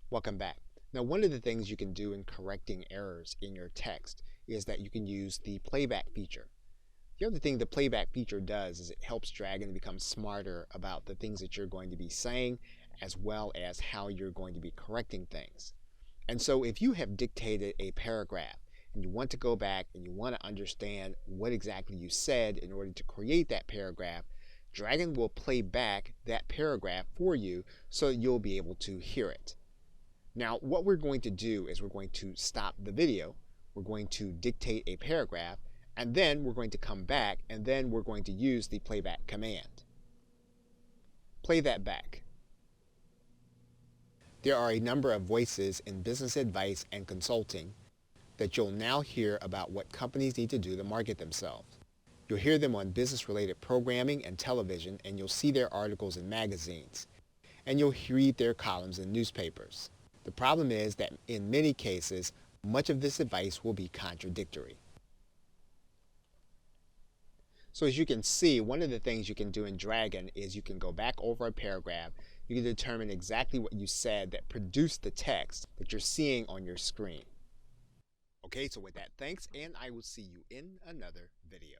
Welcome back. Now, one of the things you can do in correcting errors in your text is that you can use the playback feature. The other thing the playback feature does is it helps Dragon to become smarter about the things that you're going to be saying as well as how you're going to be correcting things. And so if you have dictated a paragraph and you want to go back and you want to understand what exactly you said in order to create that paragraph, Dragon will play back that paragraph for you so you'll be able to hear it. Now, what we're going to do is we're going to stop the video, we're going to dictate a paragraph, and then we're going to come back and then we're going to use the playback command. Play that back. There are a number of voices in business advice and consulting that you'll now hear about what companies need to do to market themselves. You'll hear them on business-related programming and television, and you'll see their articles in magazines, and you'll read their columns in newspapers. The problem is that in many cases, much of this advice will be contradictory. So as you can see, one of the things you can do in Dragon is you can go back over a paragraph, you can determine exactly what you said that produced the text that you're seeing on your screen. Okay, so with that, thanks, and I will see you in another video.